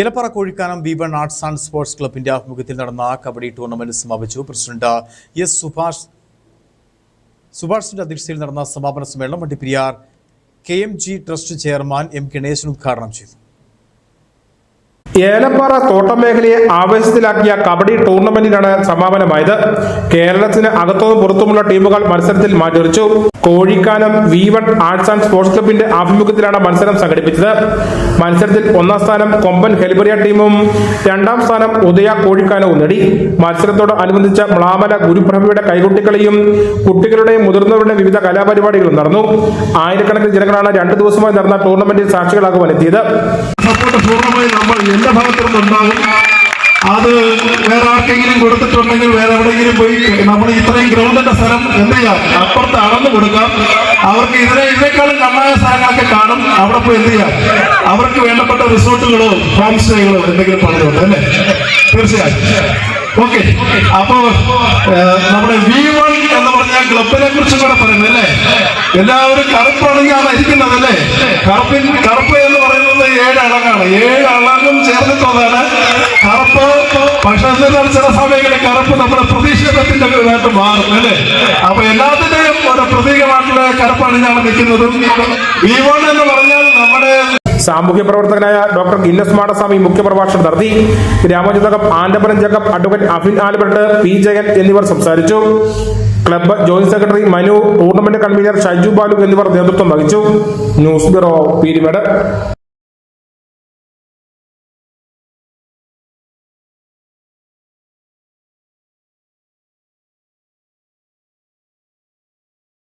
Elappara Kozhikkanam V1 arts and sports ക്ലബിന്റെ ആഭിമുഖ്യത്തിൽ നടന്ന കബഡി ടൂർണമെന്റ് സമാപിച്ചു. പ്രസിഡന്റ് എസ് സുഭാഷിന്റെ അധ്യക്ഷതയിൽ നടന്ന സമാപന സമ്മേളനം Vandiperiyar KMG trust chairman M Ganeshan ഉദ്ഘാടനം ചെയ്തു. ഏലപ്പാറ തോട്ടം മേഖലയെ ആവേശത്തിലാക്കിയ കബഡി ടൂർണമെന്റിനാണ് സമാപനമായത്. കേരളത്തിന് അകത്തും പുറത്തുമുള്ള ടീമുകൾ മത്സരത്തിൽ മാറ്റുരച്ചു. Kozhikkanam V1 arts and sports ക്ലബിന്റെ ആഭിമുഖ്യത്തിലാണ് മത്സരം സംഘടിപ്പിച്ചത്. മത്സരത്തിൽ ഒന്നാം സ്ഥാനം കൊമ്പൻ ഹെലിബറിയ ടീമും രണ്ടാം സ്ഥാനം ഉദയ കോഴിക്കാനവും നേടി. മത്സരത്തോട് അനുബന്ധിച്ച മ്ലാമല ഗുരുപ്രഭയുടെ കൈകൊട്ടിക്കളിയും കുട്ടികളുടെയും മുതിർന്നവരുടെയും വിവിധ കലാപരിപാടികളും നടന്നു. ആയിരക്കണക്കിന് ജനങ്ങളാണ് 2 ദിവസമായി നടന്ന ടൂർണമെന്റിൽ സാക്ഷികളാകുവാനെത്തിയത്. നമ്മൾ എല്ലാ ഭാഗത്തും ഉണ്ടാകും. അത് വേറെ ആർക്കെങ്കിലും കൊടുത്തിട്ടുണ്ടെങ്കിൽ വേറെ എവിടെയെങ്കിലും പോയി നമ്മൾ ഇത്രയും ഗ്രൗണ്ടിന്റെ സ്ഥലം എന്ത് ചെയ്യാം, അപ്പുറത്ത് അളന്നു കൊടുക്കാം. അവർക്ക് ഇതിനേക്കാളും നന്നായ സ്ഥലങ്ങളൊക്കെ കാണും. അവിടെ പോയി എന്ത് ചെയ്യാം, അവർക്ക് വേണ്ടപ്പെട്ട റിസോർട്ടുകളോ ഹോം സ്റ്റേകളോ എന്തെങ്കിലും പറഞ്ഞുകൊണ്ട് അല്ലേ, തീർച്ചയായും. ഓക്കെ, അപ്പോ നമ്മുടെ V1 എന്ന് പറഞ്ഞ ക്ലബിനെ കുറിച്ചും കൂടെ പറയുന്നത് അല്ലേ. എല്ലാവരും കറുപ്പണിഞ്ഞാണ് ഇരിക്കുന്നത് അല്ലേ. കറുപ്പ് എന്ന് പറയുന്നത് 7 അളകാണ്. 7 അളകും ചേർന്നിട്ടുള്ളതാണ് കറുപ്പ്. പക്ഷെ ചില സമയങ്ങളിൽ കറുപ്പ് നമ്മുടെ പ്രതിഷേധത്തിന്റെ ഇതായിട്ട് മാറും അല്ലേ. അപ്പൊ എല്ലാത്തിന്റെയും ഒരു പ്രതീകമായിട്ടുള്ള കറുപ്പണിഞ്ഞാണ് നിൽക്കുന്നതും. V1 എന്ന് പറഞ്ഞാൽ നമ്മുടെ സാമൂഹ്യ പ്രവർത്തകനായ ഡോക്ടർ ഗിന്നസ് മാടസ്വാമി മുഖ്യപ്രഭാഷണം നടത്തി. ഗ്രാമോദ്യോഗം Andapuram Jacob, advocate Afin Albert, P Jayan എന്നിവർ സംസാരിച്ചു. Club joint secretary Manu, tournament convener Shaiju Balu എന്നിവർ നേതൃത്വം വഹിച്ചു. News bureau Peermade.